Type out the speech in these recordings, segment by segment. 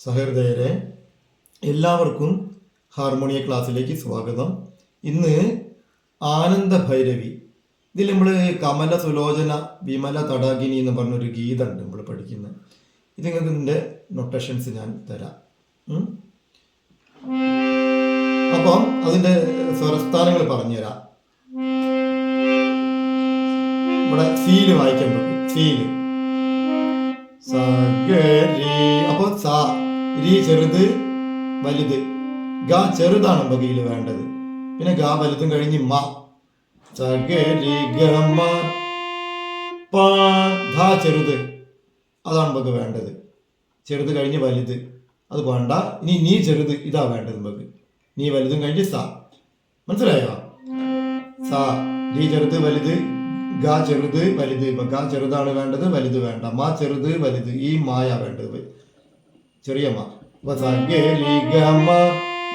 സഹൃദയരെ, എല്ലാവർക്കും ഹാർമോണിയ ക്ലാസ്സിലേക്ക് സ്വാഗതം. ഇന്ന് ആനന്ദ ഭൈരവി. ഇതിൽ നമ്മൾ കമല സുലോചന വിമല തടാകിനി എന്ന് പറഞ്ഞൊരു ഗീതമുണ്ട് നമ്മൾ പഠിക്കുന്നത്. ഇത് നിങ്ങൾക്ക് ഇതിൻ്റെ നൊട്ടേഷൻസ് ഞാൻ തരാം. അപ്പം അതിൻ്റെ സ്വരസ്ഥാനങ്ങൾ പറഞ്ഞുതരാം. ഇവിടെ സീല് വായിക്കാൻ പറ്റും. സീല് സഗരി. അപ്പൊ സ രി ചെറുത് വലുത്, ഗ ചെറുതാണ് ബഗയിൽ വേണ്ടത്. പിന്നെ ഗ വലുതും കഴിഞ്ഞ് മ സഗരി ഗമ പ ധ ചെറുത്, അതാണ് ബഗ് വേണ്ടത്. ചെറുത് കഴിഞ്ഞ് വലുത് അത് വേണ്ട. ഇനി നീ ചെറുത്, ഇതാ വേണ്ടത് ബഗ്. നീ വലുതും കഴിഞ്ഞ് സ. മനസ്സിലായോ? സ രി ചെറുത് വലുത്, ഗ ചെറുത് വലുത്. ഇപ്പൊ ഗ ചെറുതാണ് വേണ്ടത്, വലുത് വേണ്ട. മ ചെറുത് വലുത്, ഈ മായ വേണ്ടത്, ചെറിയ മ. അപ്പൊ സഗരി ഗമ,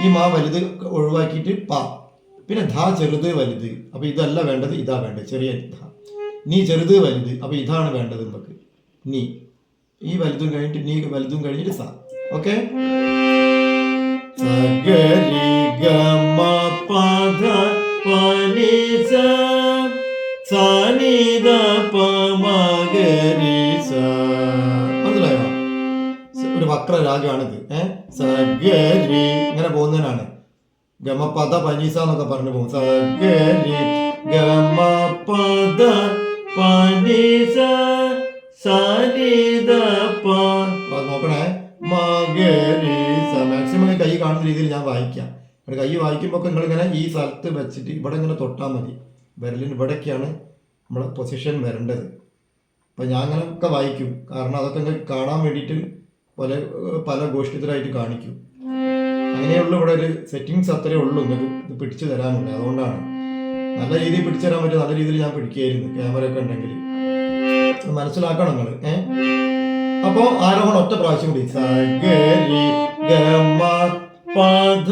ഈ മാ വലുത് ഒഴിവാക്കിയിട്ട് പ. പിന്നെ ധ ചെറുത് വലുത്, അപ്പൊ ഇതല്ല വേണ്ടത്, ഇതാ വേണ്ടത്, ചെറിയ ധ. നീ ചെറുത് വലുത്, അപ്പൊ ഇതാണ് വേണ്ടത് നമുക്ക്. നീ ഈ വലുതും കഴിഞ്ഞിട്ട് നീ വലുതും കഴിഞ്ഞിട്ട് സ. ഓക്കെ. സഗരി ഗമ പധ പനി സ സാനിദ പമഗരി സ. മനസ്സിലായോ? ഒരു വക്ര രാഗമാണിത്. സഗരി ഇങ്ങനെ പോകുന്നതിനാണ്. ഗമപദ പനീസ എന്നൊക്കെ പറഞ്ഞു പോകും. സഗരി ഗമപദ പനീസ സാനിദ പ. നോക്കണേ, മഗരി സ. മാക്സിമം കൈ കാണുന്ന രീതിയിൽ ഞാൻ വായിക്കാം. കൈ വായിക്കുമ്പോൾ നിങ്ങളിങ്ങനെ ഈ സ്ഥലത്ത് വെച്ചിട്ട് ഇവിടെ ഇങ്ങനെ തൊട്ടാൽ മതി. വിരലിന് ഇവിടേക്കാണ് നമ്മളെ പൊസിഷൻ വരേണ്ടത്. അപ്പം ഞാൻ അങ്ങനെയൊക്കെ വായിക്കും, കാരണം അതൊക്കെ നിങ്ങൾക്ക് കാണാൻ വേണ്ടിയിട്ട് പല ഗോഷ്ഠിതരായിട്ട് കാണിക്കും. അങ്ങനെയുള്ള ഇവിടെ ഒരു സെറ്റിങ്സ് അത്രേ ഉള്ളൂ നിങ്ങൾക്ക് ഇത് പിടിച്ചു തരാനുള്ളത്. അതുകൊണ്ടാണ് നല്ല രീതിയിൽ പിടിച്ചു തരാൻ പറ്റും. നല്ല രീതിയിൽ ഞാൻ പിടിക്കുകയായിരുന്നു, ക്യാമറ ഒക്കെ ഉണ്ടെങ്കിൽ. മനസ്സിലാക്കണം നിങ്ങൾ. അപ്പോൾ ആരോഹണം ഒറ്റ പ്രാവശ്യം കൂടി. സഗരി ഗമ പധ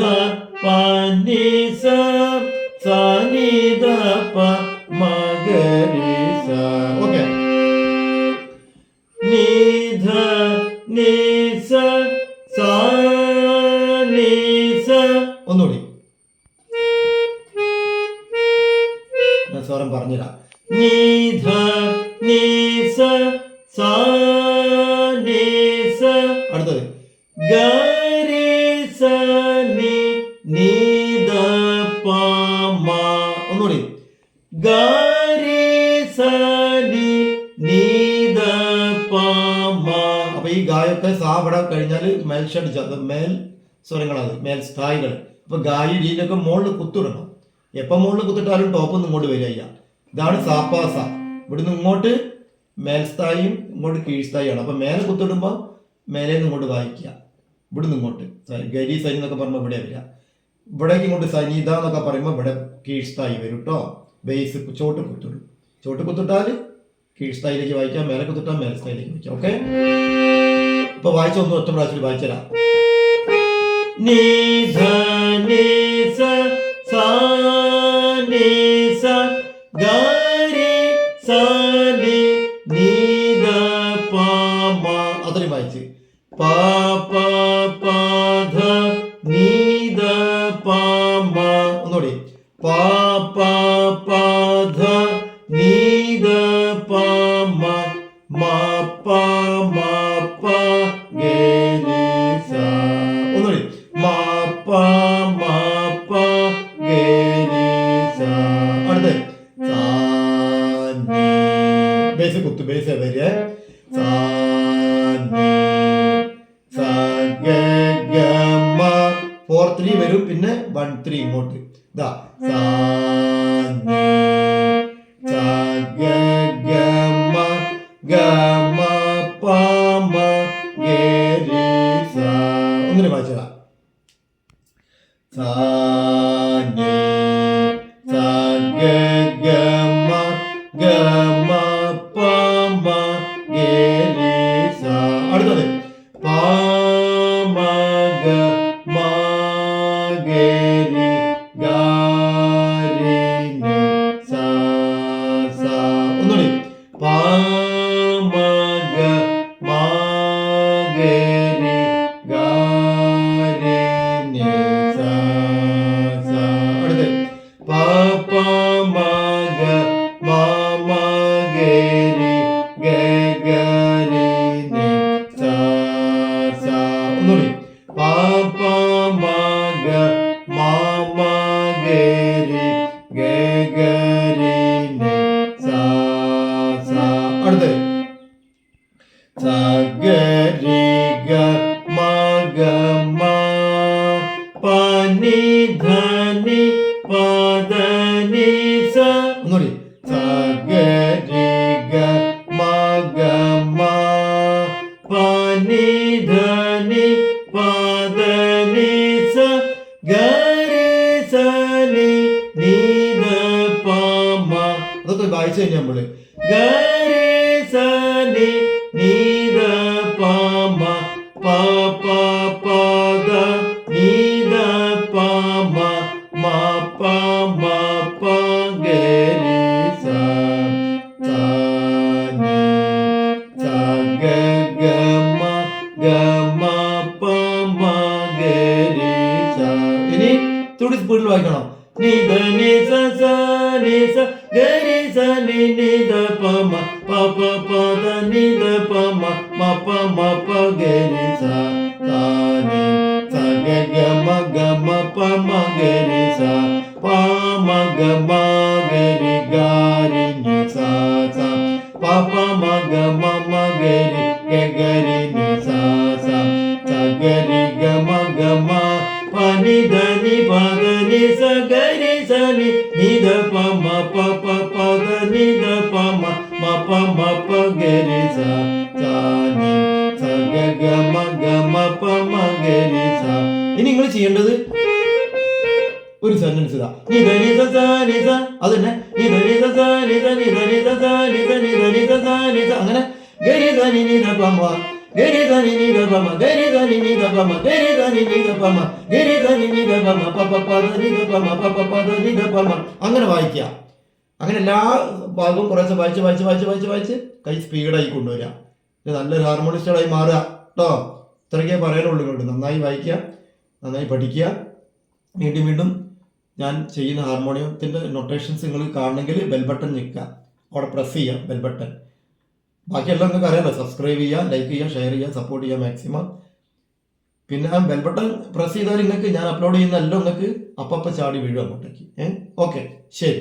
പനി സ സാനിദ പ മഗരി സ. ഓക്കെ. നിധ നി സ സാ നി സ. ഒന്നുകൂടി ഞാൻ സ്വരം പറഞ്ഞുതരാം. നിധ നി സ സാ നി സ. അടുത്തത് ഗരി സ നി നീദ പ മ. ഒന്നുകൂടി. ഗരി സ നി നീദ പ മ. അപ്പൊ ഈ ഗായൊക്കെ സാ ഇവിടെ കഴിഞ്ഞാൽ മേൽ ഷഡ് മേൽ സ്വരങ്ങളത്, മേൽ സ്ഥായികൾ. അപ്പൊ ഗായി ഡീനൊക്കെ മുകളിൽ കുത്തിടണം. എപ്പം മുകളിൽ കുത്തിട്ടാലും ടോപ്പ് നിന്ന് ഇങ്ങോട്ട് വരിക. ഇതാണ് സാപ്പാസ. ഇവിടുന്ന് ഇങ്ങോട്ട് മേൽസ്ഥായിയും ഇങ്ങോട്ട് കീഴ്സ്ഥായിയാണ്. അപ്പൊ മേലെ കുത്തിടുമ്പോൾ മേലെ നിന്ന് ഇങ്ങോട്ട് വായിക്കുക. ഇവിടുന്ന് ഇങ്ങോട്ട് ഗരി സൈൻ എന്നൊക്കെ പറയുമ്പോൾ ഇവിടെ വരിക. ഇവിടേക്ക് ഇങ്ങോട്ട് സനീത എന്നൊക്കെ പറയുമ്പോൾ ഇവിടെ കീഴ്സ്ഥായി വരും കേട്ടോ. ബേസ് ചോട്ട് കുത്തിടും. ചോട്ട് കുത്തിട്ടാൽ കീഴ്സ്ഥായിലേക്ക് വായിക്കാം, മേലെ കുത്തിട്ടാൽ മേൽസ്ഥായിലേക്ക് വായിക്കാം. ഓക്കെ. ഇപ്പൊ വായിച്ച ഒന്ന് ഒറ്റ പ്രാവശ്യം വായിച്ചരാം. നിധ നി സ സാ നി സ ഗരി സ നി നീദ പ മ. അത്രയും വായിച്ച്. പ പ പ ധ നീദ പ മ. ഒന്നുകൂടി. പ പ പ ധ നീദ പ മ മ പ മ പ ഗരി സ. ഒന്നുകൂടി. മ പ മ പ ഗരി സ. അടുത്ത് സാ നി. ബേസ് കുത്തു, ബേസ് വരിക. സാ നി സ ഗ ഗ മ. 4-3 വരും, പിന്നെ 1-3 ഇങ്ങോട്ട്. ഇതാ സാ നി സ ഗ ഗ മ ഗ മ പ മ ഗരി സ. ഒന്നിനെ വായിച്ചതാ. സാ നി സ ഗ ഗ മ ഗ മ പ മ ഗരി സ. അടുത്തത് പ മ ഗ മ ഗരി ഗ രി നി സ സ. ഒന്നുകൂടി. പ മ ഗ മ ഗരി ഗ ഒന്നുകൂടി പാ പാ മാ ഗ മാ മാ ഗരി ഗ ഗരി നി സാ സാ. അടുത്ത് സ ഗരി ഗ മ ഗ മ പ നി ധ നി പ ധ നി സ. ഒന്നുകൂടി സ ഗരി ഗ മ ഗ മ പ നി ധ നി പ ധ നി സ ഗരി സ നി നി ധ പ മ. അതൊക്കെ വായിച്ചു കഴിഞ്ഞാൽ നമ്മള് ഗരി സ നി നി ധ പ മ പ പ പ ധ നി ധ പ മ മ പ മ പ ഗരി സ സ നി സ ഗ ഗ മ ഗ മ പ മ ഗരി സ. ഇനി തുടി സ്പീഡിൽ വായിക്കണം. നി ധ നി സ സ നി സ ഗരി സ നി നി ധ പ മ പ പ പ ധ നി ധ പ മ മ പ മ പ ഗരി സ സ നി സ ഗ ഗ മ ഗ മ പ മ ഗരി സ പ മ ഗ മ ഗരി ഗരി നി സ സ പ പ മ ഗ മ മ ഗരി ഗ ഗരി നി സ സ സ ഗരി ഗ മ ഗ മ പ നി ധ നി പ ധ നി സ ഗരി സ നി നി ധ പ മ പ പ പ ധ നി ധ പ മ മ പ മ പ ഗരി സ സ നി സ ഗ ഗ മ ഗ മ പ മ ഗരി സ. ഇനി നിങ്ങൾ ചെയ്യേണ്ടത് ഒരു സെന്റൻസ് ഇതാ. നി ധ നി സ സ നി സ. അത് തന്നെ നി ധ നി സ സ നി സ നി ധ നി സ സ നി സ നി ധ നി സ സ നി സ. അങ്ങനെ ഗരി സ നി നി ധ പ മ ഗരി ധ നി നി ധ പ മ ഗരി ധ നി നി ധ പ മ ഗരി ധ നി നി ധ പ മ ഗരി ധ നി നി ധ പ മ പ പ പ ധ നി ധ പ മ പ പ പ ധ നി ധ പ മ. അങ്ങനെ വായിക്കുക. അങ്ങനെ എല്ലാ ഭാഗവും കുറച്ച് വായിച്ച് വായിച്ച് വായിച്ച് വായിച്ച് വായിച്ച് കൈ സ്പീഡായി കൊണ്ടുവരിക. നല്ലൊരു ഹാർമോണിസ്റ്റായി മാറുക കേട്ടോ. ഇത്രയ്ക്കേ പറയാനുള്ളൂ. കൊണ്ട് നന്നായി വായിക്കുക, നന്നായി പഠിക്കുക. വീണ്ടും വീണ്ടും ഞാൻ ചെയ്യുന്ന ഹാർമോണിയത്തിൻ്റെ നൊട്ടേഷൻസ് നിങ്ങൾ കാണണമെങ്കിൽ ബെൽ ബട്ടൺ ഞെക്കുക, അവിടെ പ്രസ് ചെയ്യുക ബെൽ ബട്ടൺ. ബാക്കിയെല്ലാം നിങ്ങൾക്ക് അറിയാമല്ലോ. സബ്സ്ക്രൈബ് ചെയ്യുക, ലൈക്ക് ചെയ്യുക, ഷെയർ ചെയ്യുക, സപ്പോർട്ട് ചെയ്യുക മാക്സിമം. പിന്നെ ആ ബെൽ ബട്ടൺ പ്രസ് ചെയ്താൽ നിങ്ങൾക്ക് ഞാൻ അപ്ലോഡ് ചെയ്യുന്ന എല്ലാം നിങ്ങൾക്ക് അപ്പം ചാടി വീഴും അങ്ങോട്ടേക്ക്. ഓക്കെ, ശരി.